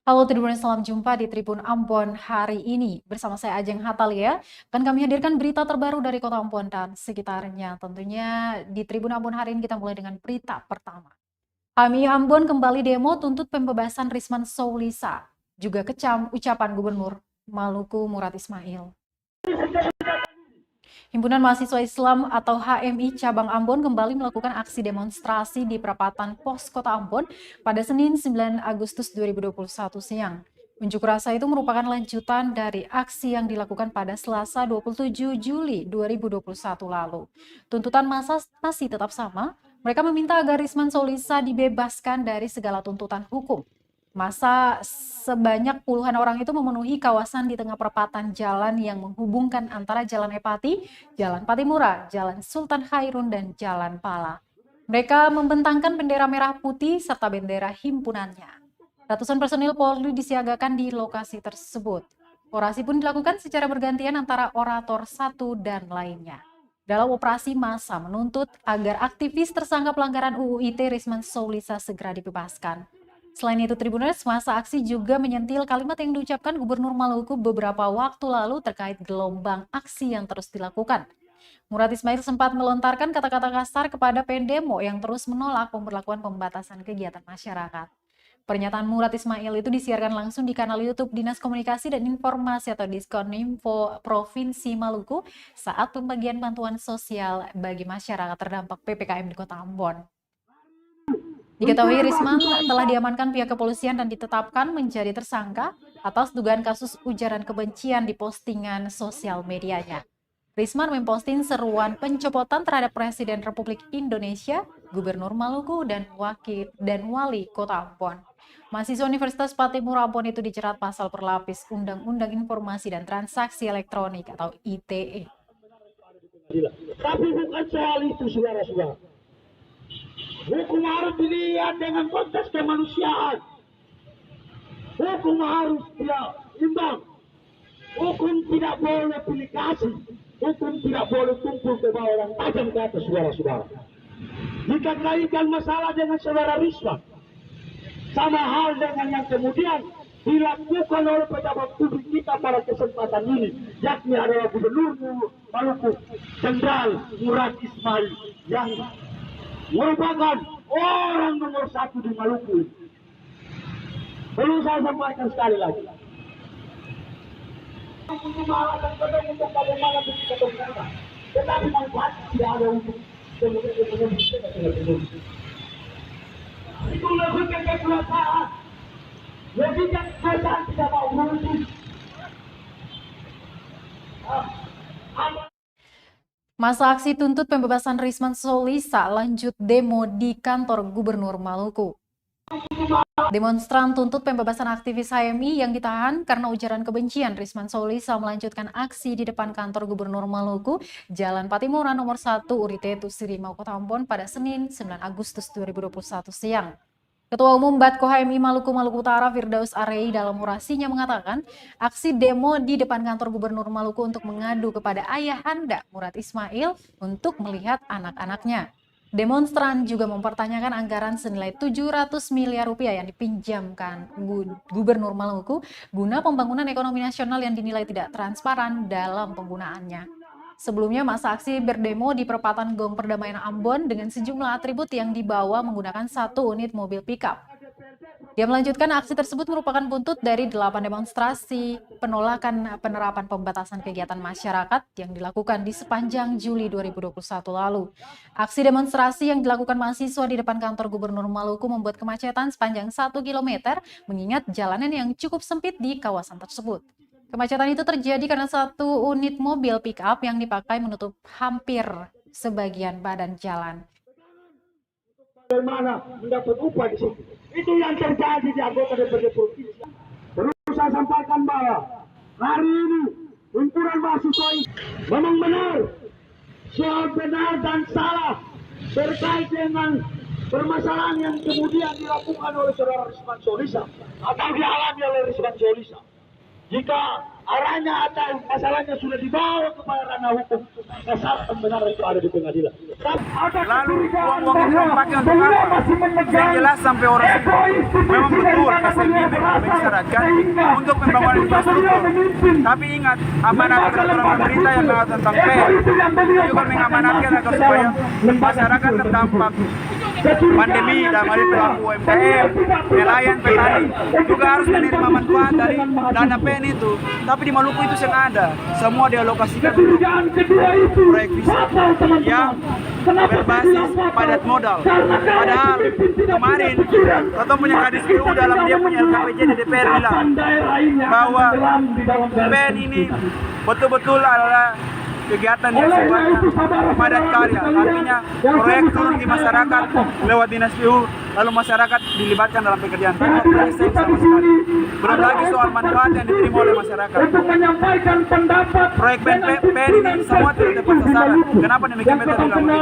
Halo Tribuners, salam jumpa di Tribun Ambon hari ini. Bersama saya Ajeng Hatalia, akan kami hadirkan berita terbaru dari Kota Ambon dan sekitarnya. Tentunya di Tribun Ambon hari ini kita mulai dengan berita pertama. HMI Ambon kembali demo tuntut pembebasan Risman Soulisa. Juga kecam ucapan Gubernur Maluku Murad Ismail. Himpunan Mahasiswa Islam atau HMI Cabang Ambon kembali melakukan aksi demonstrasi di perapatan Pos Kota Ambon pada Senin 9 Agustus 2021 siang. Unjuk rasa itu merupakan lanjutan dari aksi yang dilakukan pada Selasa 27 Juli 2021 lalu. Tuntutan massa masih tetap sama, mereka meminta agar Risman Soulisa dibebaskan dari segala tuntutan hukum. Masa sebanyak puluhan orang itu memenuhi kawasan di tengah perempatan jalan yang menghubungkan antara Jalan Epati, Jalan Patimura, Jalan Sultan Hairun, dan Jalan Pala. Mereka membentangkan bendera merah putih serta bendera himpunannya. Ratusan personil Polri disiagakan di lokasi tersebut. Orasi pun dilakukan secara bergantian antara orator satu dan lainnya. Dalam operasi massa menuntut agar aktivis tersangka pelanggaran UU ITE Risman Soulisa segera dibebaskan. Selain itu, Tribuners, masa aksi juga menyentil kalimat yang diucapkan Gubernur Maluku beberapa waktu lalu terkait gelombang aksi yang terus dilakukan. Murad Ismail sempat melontarkan kata-kata kasar kepada pendemo yang terus menolak pemberlakuan pembatasan kegiatan masyarakat. Pernyataan Murad Ismail itu disiarkan langsung di kanal YouTube Dinas Komunikasi dan Informasi atau Diskominfo Provinsi Maluku saat pembagian bantuan sosial bagi masyarakat terdampak PPKM di Kota Ambon. Diketahui Risman telah diamankan pihak kepolisian dan ditetapkan menjadi tersangka atas dugaan kasus ujaran kebencian di postingan sosial medianya. Risman memposting seruan pencopotan terhadap Presiden Republik Indonesia, Gubernur Maluku, dan Wali Kota Ambon. Mahasiswa Universitas Patimura Ambon itu dijerat pasal berlapis Undang-Undang Informasi dan Transaksi Elektronik atau ITE. Tapi bukan soal itu, saudara-saudara. Hukum harus dilihat dengan konteks kemanusiaan. Hukum harus imbang. Hukum tidak boleh pilih kasih. Hukum tidak boleh tumpul ke bawah orang tajam ke atas, saudara-saudara. Jika kaitkan masalah dengan saudara Risman, sama hal dengan yang kemudian dilakukan oleh pejabat publik kita pada kesempatan ini, yakni adalah Gubernur Maluku Jenderal Murad Ismail yang merupakan orang nomor satu di Maluku. Perlu saya sampaikan sekali lagi. Untuk alasan kedua untuk bagaimana begitu kita, tetapi manfaat tidak ada untuk kemudian kita tidak. Itu logika kekuasaan. Logika kekuasaan tidak mau mengurus. Masa aksi tuntut pembebasan Risman Soulisa lanjut demo di kantor Gubernur Maluku. Demonstran tuntut pembebasan aktivis HMI yang ditahan karena ujaran kebencian Risman Soulisa melanjutkan aksi di depan kantor Gubernur Maluku, Jalan Patimura nomor 1 Urite Tusirimau, Kota Ambon pada Senin 9 Agustus 2021 siang. Ketua Umum Batko HMI Maluku Utara Firdaus Arei dalam orasinya mengatakan aksi demo di depan kantor Gubernur Maluku untuk mengadu kepada ayahanda Murad Ismail untuk melihat anak-anaknya. Demonstran juga mempertanyakan anggaran senilai 700 miliar rupiah yang dipinjamkan Gubernur Maluku guna pembangunan ekonomi nasional yang dinilai tidak transparan dalam penggunaannya. Sebelumnya, masa aksi berdemo di perempatan Gong Perdamaian Ambon dengan sejumlah atribut yang dibawa menggunakan 1 unit mobil pickup. Dia melanjutkan aksi tersebut merupakan buntut dari 8 demonstrasi penolakan penerapan pembatasan kegiatan masyarakat yang dilakukan di sepanjang Juli 2021 lalu. Aksi demonstrasi yang dilakukan mahasiswa di depan kantor Gubernur Maluku membuat kemacetan sepanjang 1 km mengingat jalanan yang cukup sempit di kawasan tersebut. Kemacetan itu terjadi karena 1 unit mobil pick-up yang dipakai menutup hampir sebagian badan jalan. Bagaimana mendapat upah di situ? Itu yang terjadi di anggota DPRD Provinsi. Perlu saya sampaikan bahwa hari ini himpunan mahasiswa memang benar soal benar dan salah terkait dengan permasalahan yang kemudian dilakukan oleh saudara Risman Soulisa atau dialami oleh Risman Soulisa. Jika arahnya atau masalahnya sudah dibawa kepada ranah hukum, asal pembenaran itu ada di pengadilan. Lalu uang-uang itu dipakai untuk apa? Yang jelas sampai orang itu memang betul SMI mengisyaratkan untuk pembangunan infrastruktur. Tapi ingat, amanat peraturan pemerintah yang mengatur tentang PEN juga mengamanatkan agar supaya masyarakat terdampak pandemi dalam hal pelaku UMKM, nelayan, petani juga harus menerima manfaat dari dana PEN itu. Tapi di Maluku itu yang ada, semua dialokasikan untuk proyek riset yang berbasis padat modal. Padahal kemarin Ketua punya Kadis PU dalam dia punya LKPJ di DPR bilang bahwa PEN ini betul-betul adalah kegiatan yang sifatnya padat karya, artinya proyek turun di masyarakat lewat dinas PU, lalu masyarakat dilibatkan dalam pekerjaan tanpa pricing sama sekali. Belum lagi soal manfaat yang diterima oleh masyarakat. Proyek PEN ini semua tidak tepat sasaran. Kenapa demikian beta bilang begini?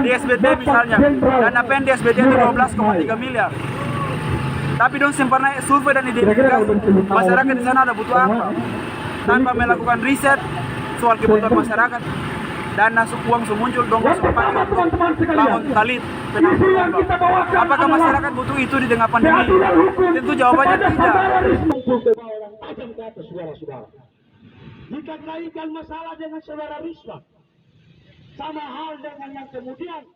Di SBT misalnya, dana PEN di SBT itu 12,3 miliar. Tapi dong sempurna survei dan identifikasi masyarakat di sana ada butuh apa, tanpa melakukan riset soal kebutuhan masyarakat. Dana uang muncul dong masuk pakai untuk bangun talit penampungan. Apakah masyarakat butuh itu di tengah pandemi? Tentu jawabannya tidak. Jika kaitkan masalah dengan saudara Risma, sama hal dengan yang kemudian.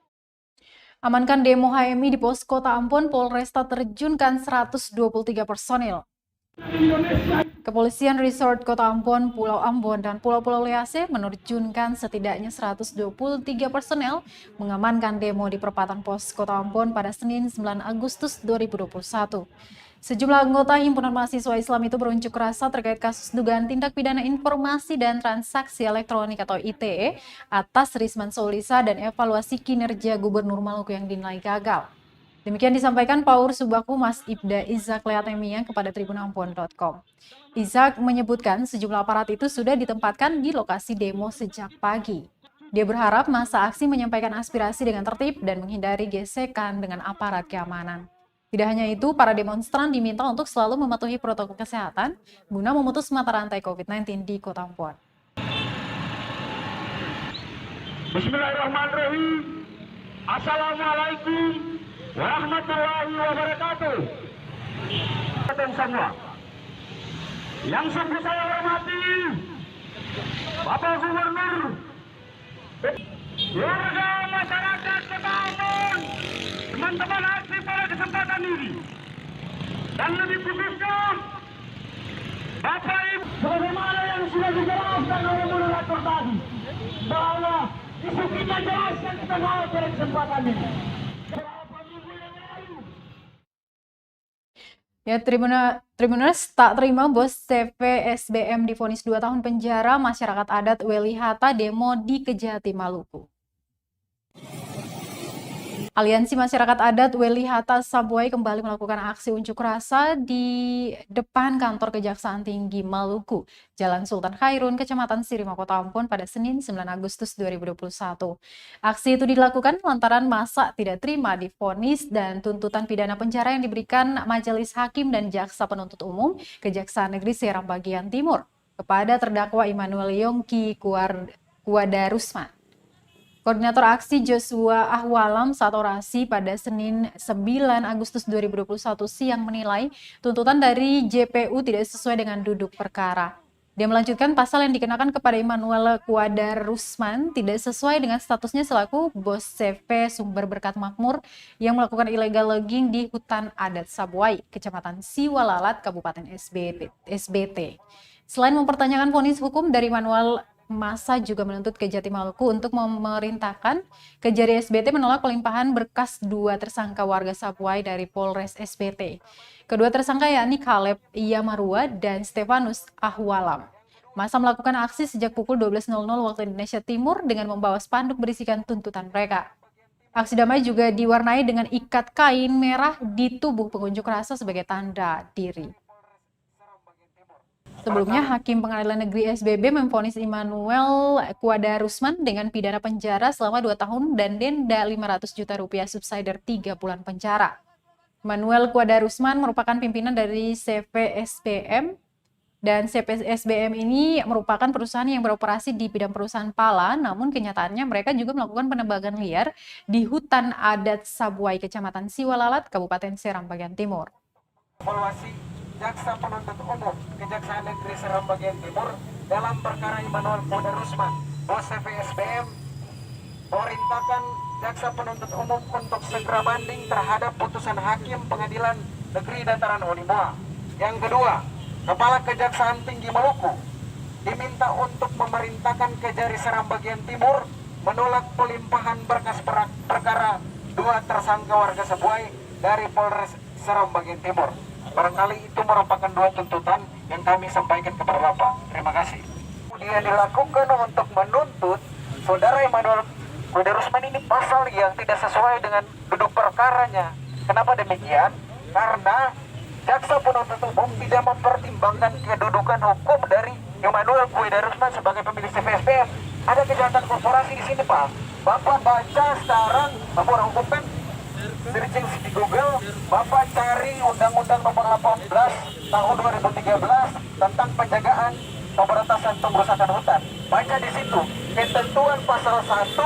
Amankan demo HMI di pos Kota Ambon, Polresta terjunkan 123 personil. Kepolisian Resort Kota Ambon, Pulau Ambon, dan Pulau-Pulau Lease menerjunkan setidaknya 123 personel mengamankan demo di perempatan pos Kota Ambon pada Senin 9 Agustus 2021. Sejumlah anggota Himpunan Mahasiswa Islam itu berunjuk rasa terkait kasus dugaan tindak pidana informasi dan transaksi elektronik atau ITE atas Risman Soulisa dan evaluasi kinerja Gubernur Maluku yang dinilai gagal. Demikian disampaikan Paur Subaku Mas Ibda Izak Leatemia kepada tribunambon.com. Izak menyebutkan sejumlah aparat itu sudah ditempatkan di lokasi demo sejak pagi. Dia berharap masa aksi menyampaikan aspirasi dengan tertib dan menghindari gesekan dengan aparat keamanan. Tidak hanya itu, para demonstran diminta untuk selalu mematuhi protokol kesehatan guna memutus mata rantai COVID-19 di Kota Ambon. Bismillahirrahmanirrahim. Assalamualaikum warahmatullahi wabarakatuh. Semua yang sungguh saya hormati Bapak Gubernur, warga masyarakat Kota Ambon, teman-teman aksi pada kesempatan ini, dan lebih khususnya Bapak Ibu, sebagaimana yang sudah dijelaskan oleh moderator tadi, bahwa isu kita jelas yang kita bawa pada kesempatan ini. Ya, Tribuners tak terima bos CV SBM divonis 2 tahun penjara, masyarakat adat Weli Hatta demo di Kejati, Maluku. Aliansi Masyarakat Adat Weli Hatta Sabuai kembali melakukan aksi unjuk rasa di depan kantor Kejaksaan Tinggi Maluku, Jalan Sultan Khairun, Kecamatan Sirima, Kota Ambon pada Senin 9 Agustus 2021. Aksi itu dilakukan lantaran masa tidak terima divonis dan tuntutan pidana penjara yang diberikan Majelis Hakim dan Jaksa Penuntut Umum Kejaksaan Negeri Seram Bagian Timur kepada terdakwa Immanuel Yongki Kuadarusman. Koordinator aksi Joshua Ahwalam saat orasi pada Senin 9 Agustus 2021 siang menilai tuntutan dari JPU tidak sesuai dengan duduk perkara. Dia melanjutkan pasal yang dikenakan kepada Immanuel Kuadarusman tidak sesuai dengan statusnya selaku bos CV Sumber Berkat Makmur yang melakukan illegal logging di hutan adat Sabuai, Kecamatan Siwalalat, Kabupaten SBT. Selain mempertanyakan vonis hukum dari Immanuel, masa juga menuntut Kejati Maluku untuk memerintahkan Kejari SBT menolak pelimpahan berkas 2 tersangka warga Sabuai dari Polres SBT. Kedua tersangka yakni Caleb Yamarua dan Stefanus Ahwalam. Masa melakukan aksi sejak pukul 12.00 waktu Indonesia Timur dengan membawa spanduk berisikan tuntutan mereka. Aksi damai juga diwarnai dengan ikat kain merah di tubuh pengunjuk rasa sebagai tanda diri. Sebelumnya, Hakim Pengadilan Negeri SBB memvonis Immanuel Kuadarusman dengan pidana penjara selama 2 tahun dan denda 500 juta rupiah subsidiar 3 bulan penjara. Immanuel Kuadarusman merupakan pimpinan dari CV SBM Dan CPSBM ini merupakan perusahaan yang beroperasi di bidang perusahaan pala, namun kenyataannya mereka juga melakukan penebangan liar di hutan adat Sabuai, Kecamatan Siwalalat, Kabupaten Seram bagian timur. Evaluasi Jaksa Penuntut Umum Kejaksaan Negeri Seram bagian Timur dalam perkara Immanuel Putra Rusman, bos CPSBM, memerintahkan Jaksa Penuntut Umum untuk segera banding terhadap putusan Hakim Pengadilan Negeri Dataran Onimoa. Yang kedua, Kepala Kejaksaan Tinggi Maluku diminta untuk memerintahkan Kejari Seram bagian Timur menolak pelimpahan berkas perkara 2 tersangka warga Sabuai dari Polres Seram bagian Timur. Barangkali itu merupakan 2 tuntutan yang kami sampaikan kepada Bapak. Terima kasih. Kemudian dilakukan untuk menuntut Saudara Immanuel Putra Rusman ini pasal yang tidak sesuai dengan duduk perkaranya. Kenapa demikian? Karena Jaksa Penuntut Umum tidak mempertimbangkan kedudukan hukum dari Immanuel Putra Rusman sebagai pemilik CPSBM. Ada kejahatan korporasi di sini, Pak. Bapak baca sekarang laporan hukum kan searching di Google, Bapak cari Undang-Undang Nomor 18 Tahun 2013 tentang penjagaan pemberantasan pengrusakan hutan. Baca di situ ketentuan pasal 1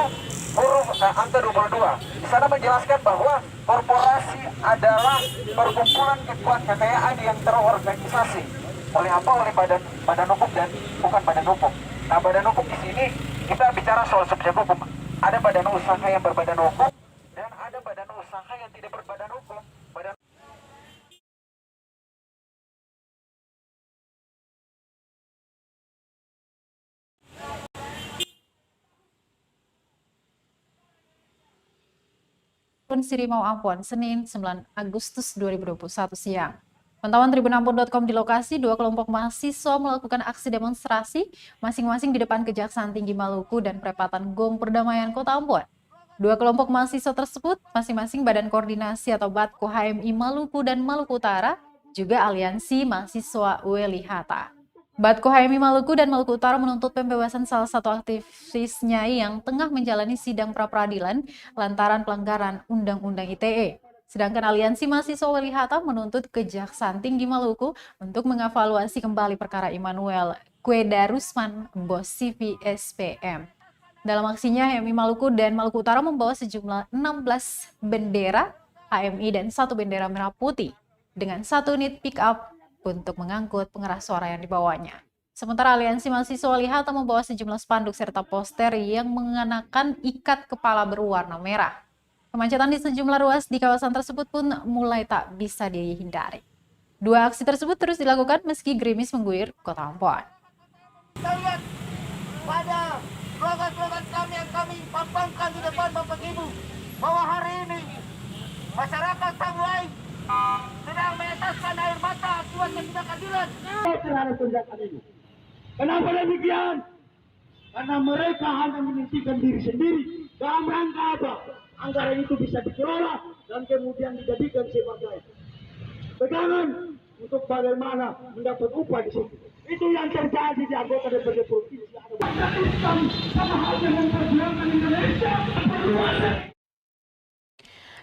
huruf angka 22. Di sana menjelaskan bahwa korporasi adalah perkumpulan kekayaan yang terorganisasi. Oleh apa? Oleh badan hukum dan bukan badan hukum. Nah, badan hukum di sini kita bicara soal subjek hukum. Ada badan usaha yang berbadan hukum dan ada badan usaha yang tidak berbadan hukum. Sirimau Ambon, Senin 9 Agustus 2021 siang. Pantauan tribunambon.com di lokasi, 2 kelompok mahasiswa melakukan aksi demonstrasi masing-masing di depan Kejaksaan Tinggi Maluku dan perempatan Gong Perdamaian Kota Ambon. 2 kelompok mahasiswa tersebut masing-masing Badan Koordinasi atau BATKO HMI Maluku dan Maluku Utara, juga Aliansi Mahasiswa Welihata. BATKO HMI Maluku dan Maluku Utara menuntut pembebasan salah satu aktivisnya yang tengah menjalani sidang pra-peradilan lantaran pelanggaran Undang-Undang ITE. Sedangkan Aliansi Mahasiswa Welihata menuntut Kejaksaan Tinggi Maluku untuk mengevaluasi kembali perkara Immanuel Putra Rusman, bos CPSBM. Dalam aksinya, HMI Maluku dan Maluku Utara membawa sejumlah 16 bendera HMI dan 1 bendera merah putih dengan 1 unit pick-up untuk mengangkut pengeras suara yang dibawanya. Sementara Aliansi Mahasiswa Welihata membawa sejumlah spanduk serta poster yang mengenakan ikat kepala berwarna merah. Kemacetan di sejumlah ruas di kawasan tersebut pun mulai tak bisa dihindari. 2 aksi tersebut terus dilakukan meski gerimis mengguyur Kota Ambon. Kita lihat pada slogan-slogan kami yang kami pampangkan di depan Bapak Ibu bahwa hari ini masyarakat Sabuai sedang meneteskan air mata akibat ketidakadilan terhadap tindakan ini. Kenapa demikian? Karena mereka hanya menyisihkan diri sendiri. Dalam rangka apa? Anggaran itu bisa dikelola dan kemudian dijadikan sebagai pegangan untuk bagaimana mendapat upah di situ. Itu yang terjadi di anggota DPRD Provinsi.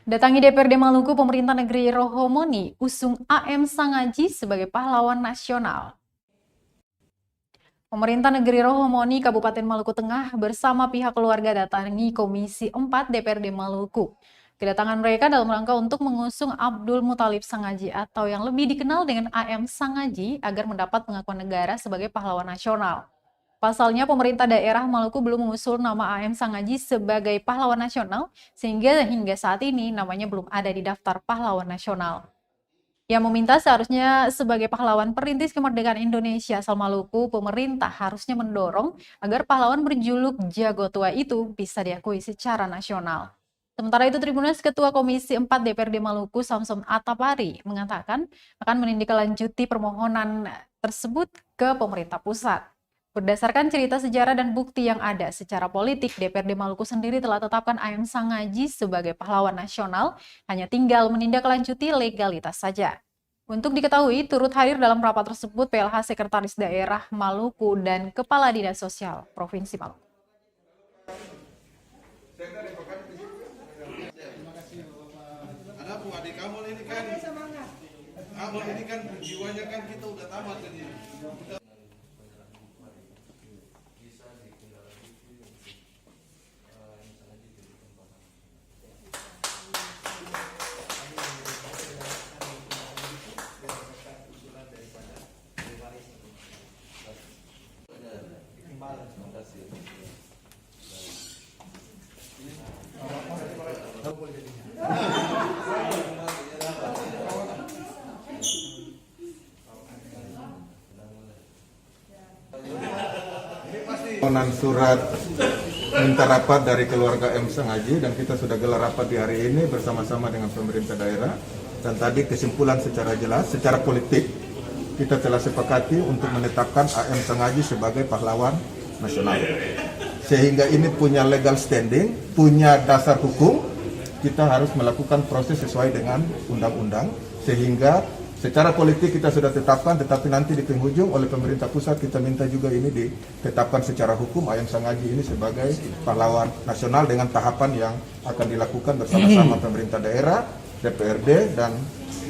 Datangi DPRD Maluku, pemerintah negeri Rohomoni usung AM Sangaji sebagai pahlawan nasional. Pemerintah negeri Rohomoni, Kabupaten Maluku Tengah bersama pihak keluarga datangi Komisi 4 DPRD Maluku. Kedatangan mereka dalam rangka untuk mengusung Abdul Muthalib Sangaji atau yang lebih dikenal dengan AM Sangaji agar mendapat pengakuan negara sebagai pahlawan nasional. Pasalnya, pemerintah daerah Maluku belum mengusul nama AM Sangaji sebagai pahlawan nasional, sehingga hingga saat ini namanya belum ada di daftar pahlawan nasional. Yang meminta seharusnya sebagai pahlawan perintis kemerdekaan Indonesia asal Maluku, pemerintah harusnya mendorong agar pahlawan berjuluk Jago Tua itu bisa diakui secara nasional. Sementara itu, Tribunas Ketua Komisi 4 DPRD Maluku, Samson Atapari, mengatakan akan menindaklanjuti permohonan tersebut ke pemerintah pusat. Berdasarkan cerita sejarah dan bukti yang ada secara politik, DPRD Maluku sendiri telah tetapkan AM Sangaji sebagai pahlawan nasional, hanya tinggal menindaklanjuti legalitas saja. Untuk diketahui, turut hadir dalam rapat tersebut PLH Sekretaris Daerah Maluku dan Kepala Dinas Sosial Provinsi Maluku. Ada Bu adik kamu ini kan Abang ini kan jiwanya kan kita udah tamat ini. Permohonan surat minta rapat dari keluarga M. Sengaji dan kita sudah gelar rapat di hari ini bersama-sama dengan pemerintah daerah, dan tadi kesimpulan secara jelas, secara politik kita telah sepakati untuk menetapkan AM Sengaji sebagai pahlawan nasional, sehingga ini punya legal standing, punya dasar hukum. Kita harus melakukan proses sesuai dengan undang-undang, sehingga secara politik kita sudah tetapkan, tetapi nanti di penghujung oleh pemerintah pusat kita minta juga ini ditetapkan secara hukum AM Sengaji ini sebagai pahlawan nasional dengan tahapan yang akan dilakukan bersama-sama pemerintah daerah, DPRD, dan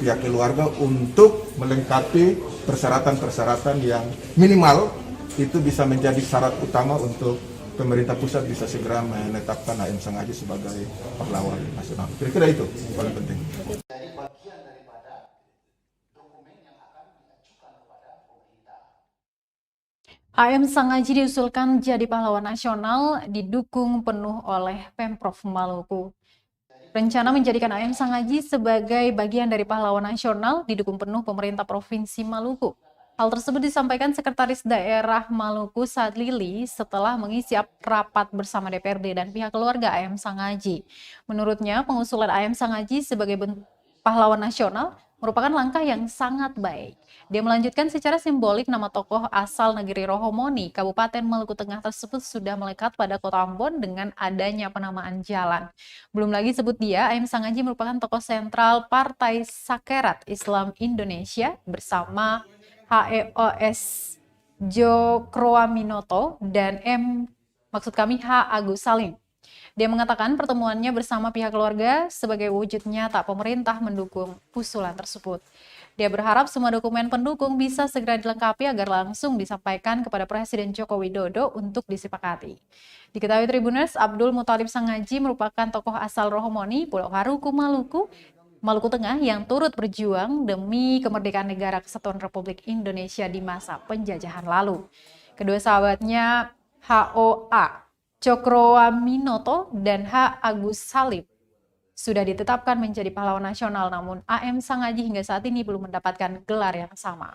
pihak keluarga untuk melengkapi persyaratan-persyaratan yang minimal itu bisa menjadi syarat utama untuk pemerintah pusat bisa segera menetapkan AM Sengaji sebagai pahlawan nasional. Kira-kira itu paling penting. AM Sengaji diusulkan jadi pahlawan nasional didukung penuh oleh Pemprov Maluku. Rencana menjadikan AM Sengaji sebagai bagian dari pahlawan nasional didukung penuh pemerintah Provinsi Maluku. Hal tersebut disampaikan Sekretaris Daerah Maluku Sadlili setelah mengisi rapat bersama DPRD dan pihak keluarga AM Sengaji. Menurutnya, pengusulan AM Sengaji sebagai pahlawan nasional merupakan langkah yang sangat baik. Dia melanjutkan secara simbolik nama tokoh asal negeri Rohomoni, Kabupaten Maluku Tengah tersebut sudah melekat pada kota Ambon dengan adanya penamaan jalan. Belum lagi sebut dia, AM Sengaji merupakan tokoh sentral Partai Sakerat Islam Indonesia bersama HEOS Cokroaminoto dan H. Agus Salim. Dia mengatakan pertemuannya bersama pihak keluarga sebagai wujud nyata pemerintah mendukung usulan tersebut. Dia berharap semua dokumen pendukung bisa segera dilengkapi agar langsung disampaikan kepada Presiden Joko Widodo untuk disepakati. Diketahui Tribuners, Abdul Muthalib Sengaji merupakan tokoh asal Rohomoni, Pulau Haruku, Maluku Tengah yang turut berjuang demi kemerdekaan negara kesatuan Republik Indonesia di masa penjajahan lalu. Kedua sahabatnya HOA Cokroaminoto dan H. Agus Salim sudah ditetapkan menjadi pahlawan nasional, namun AM Sengaji hingga saat ini belum mendapatkan gelar yang sama.